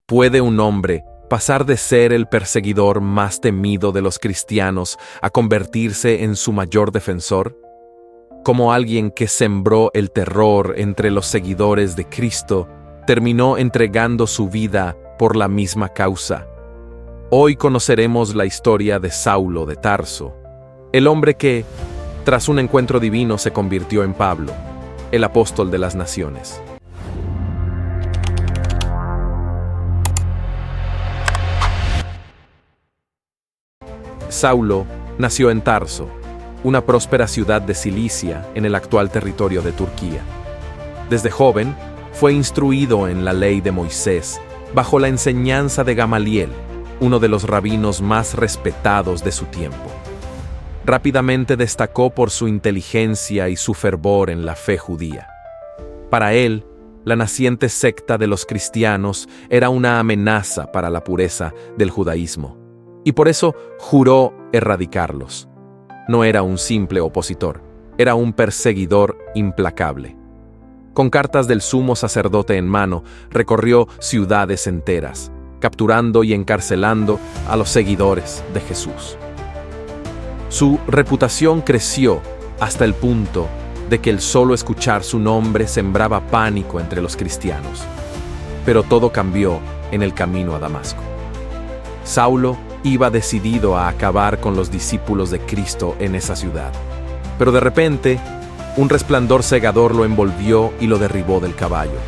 ¿Puede un hombre pasar de ser el perseguidor más temido de los cristianos a convertirse en su mayor defensor? Como alguien que sembró el terror entre los seguidores de Cristo, terminó entregando su vida por la misma causa. Hoy conoceremos la historia de Saulo de Tarso, el hombre que, tras un encuentro divino, se convirtió en Pablo, el apóstol de las naciones. Saulo nació en Tarso, una próspera ciudad de Cilicia en el actual territorio de Turquía. Desde joven, fue instruido en la ley de Moisés, bajo la enseñanza de Gamaliel, uno de los rabinos más respetados de su tiempo. Rápidamente destacó por su inteligencia y su fervor en la fe judía. Para él, la naciente secta de los cristianos era una amenaza para la pureza del judaísmo, y por eso juró erradicarlos. No era un simple opositor, era un perseguidor implacable. Con cartas del sumo sacerdote en mano, recorrió ciudades enteras, capturando y encarcelando a los seguidores de Jesús. Su reputación creció hasta el punto de que el solo escuchar su nombre sembraba pánico entre los cristianos. Pero todo cambió en el camino a Damasco. Saulo iba decidido a acabar con los discípulos de Cristo en esa ciudad. Pero de repente, un resplandor cegador lo envolvió y lo derribó del caballo.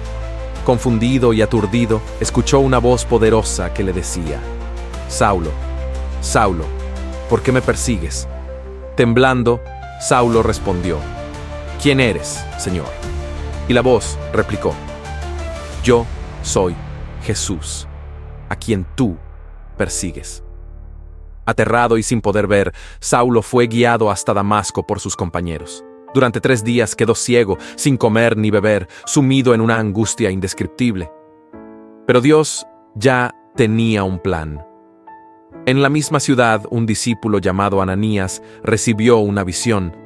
Confundido y aturdido, escuchó una voz poderosa que le decía: «Saulo, Saulo, ¿por qué me persigues?». Temblando, Saulo respondió: «¿Quién eres, Señor?». Y la voz replicó: «Yo soy Jesús, a quien tú persigues». Aterrado y sin poder ver, Saulo fue guiado hasta Damasco por sus compañeros. Durante 3 días quedó ciego, sin comer ni beber, sumido en una angustia indescriptible. Pero Dios ya tenía un plan. En la misma ciudad, un discípulo llamado Ananías recibió una visión.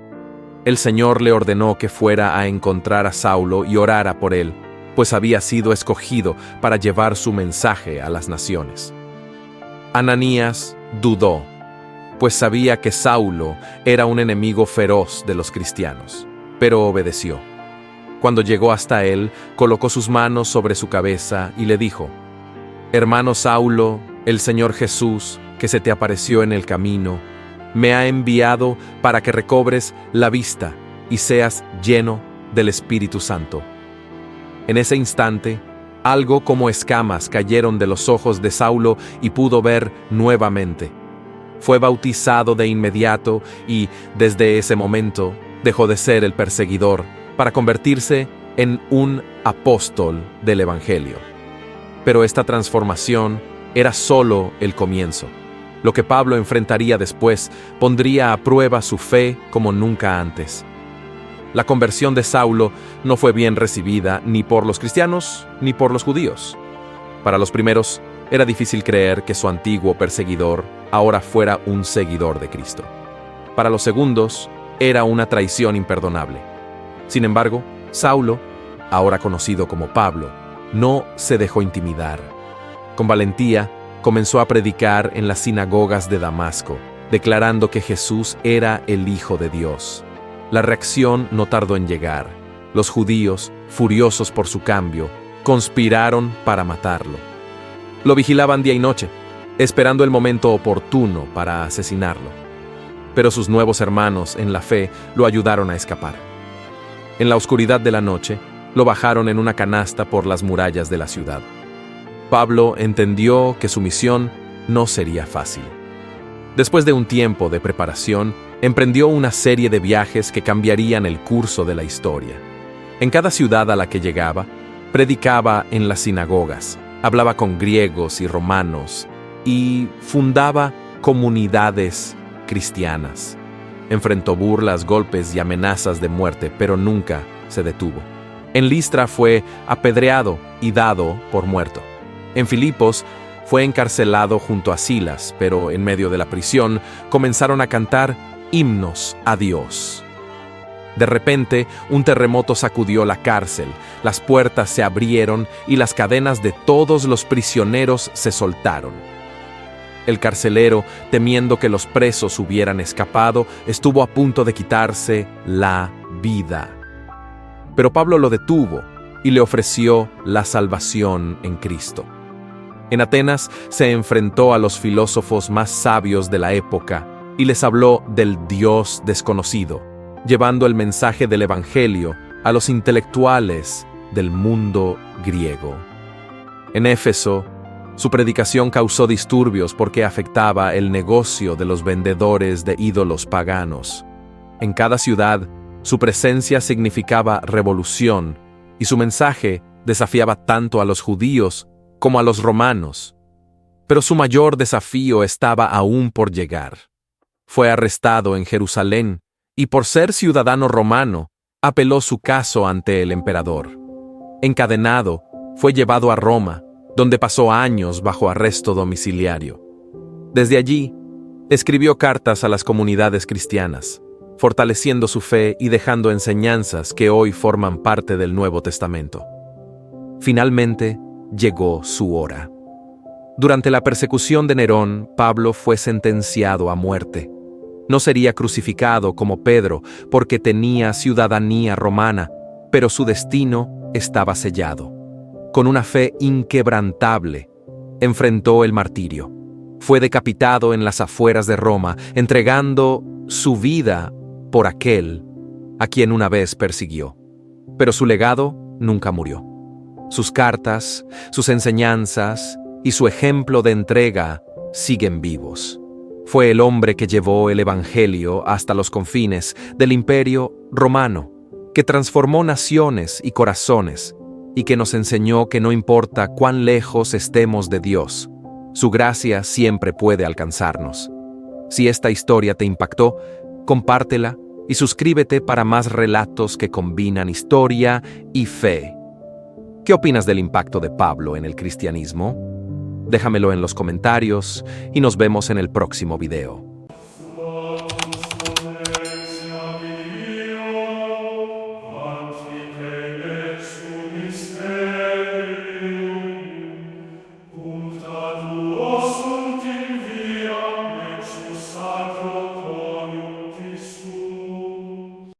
El Señor le ordenó que fuera a encontrar a Saulo y orara por él, pues había sido escogido para llevar su mensaje a las naciones. Ananías dudó, pues sabía que Saulo era un enemigo feroz de los cristianos, pero obedeció. Cuando llegó hasta él, colocó sus manos sobre su cabeza y le dijo: «Hermano Saulo, el Señor Jesús, que se te apareció en el camino, me ha enviado para que recobres la vista y seas lleno del Espíritu Santo». En ese instante, algo como escamas cayeron de los ojos de Saulo y pudo ver nuevamente. Fue bautizado de inmediato y, desde ese momento, dejó de ser el perseguidor para convertirse en un apóstol del Evangelio. Pero esta transformación era solo el comienzo. Lo que Pablo enfrentaría después pondría a prueba su fe como nunca antes. La conversión de Saulo no fue bien recibida ni por los cristianos ni por los judíos. Para los primeros, era difícil creer que su antiguo perseguidor ahora fuera un seguidor de Cristo. Para los segundos, era una traición imperdonable. Sin embargo, Saulo, ahora conocido como Pablo, no se dejó intimidar. Con valentía, comenzó a predicar en las sinagogas de Damasco, declarando que Jesús era el Hijo de Dios. La reacción no tardó en llegar. Los judíos, furiosos por su cambio, conspiraron para matarlo. Lo vigilaban día y noche, esperando el momento oportuno para asesinarlo. Pero sus nuevos hermanos en la fe lo ayudaron a escapar. En la oscuridad de la noche, lo bajaron en una canasta por las murallas de la ciudad. Pablo entendió que su misión no sería fácil. Después de un tiempo de preparación, emprendió una serie de viajes que cambiarían el curso de la historia. En cada ciudad a la que llegaba, predicaba en las sinagogas, hablaba con griegos y romanos y fundaba comunidades cristianas. Enfrentó burlas, golpes y amenazas de muerte, pero nunca se detuvo. En Listra fue apedreado y dado por muerto. En Filipos fue encarcelado junto a Silas, pero en medio de la prisión comenzaron a cantar himnos a Dios. De repente, un terremoto sacudió la cárcel, las puertas se abrieron y las cadenas de todos los prisioneros se soltaron. El carcelero, temiendo que los presos hubieran escapado, estuvo a punto de quitarse la vida. Pero Pablo lo detuvo y le ofreció la salvación en Cristo. En Atenas se enfrentó a los filósofos más sabios de la época y les habló del Dios desconocido, llevando el mensaje del Evangelio a los intelectuales del mundo griego. En Éfeso, su predicación causó disturbios porque afectaba el negocio de los vendedores de ídolos paganos. En cada ciudad, su presencia significaba revolución y su mensaje desafiaba tanto a los judíos como a los romanos. Pero su mayor desafío estaba aún por llegar. Fue arrestado en Jerusalén y por ser ciudadano romano, apeló su caso ante el emperador. Encadenado, fue llevado a Roma, donde pasó años bajo arresto domiciliario. Desde allí, escribió cartas a las comunidades cristianas, fortaleciendo su fe y dejando enseñanzas que hoy forman parte del Nuevo Testamento. Finalmente, llegó su hora. Durante la persecución de Nerón, Pablo fue sentenciado a muerte. No sería crucificado como Pedro porque tenía ciudadanía romana, pero su destino estaba sellado. Con una fe inquebrantable, enfrentó el martirio. Fue decapitado en las afueras de Roma, entregando su vida por aquel a quien una vez persiguió. Pero su legado nunca murió. Sus cartas, sus enseñanzas y su ejemplo de entrega siguen vivos. Fue el hombre que llevó el Evangelio hasta los confines del Imperio Romano, que transformó naciones y corazones, y que nos enseñó que no importa cuán lejos estemos de Dios, su gracia siempre puede alcanzarnos. Si esta historia te impactó, compártela y suscríbete para más relatos que combinan historia y fe. ¿Qué opinas del impacto de Pablo en el cristianismo? Déjamelo en los comentarios y nos vemos en el próximo video.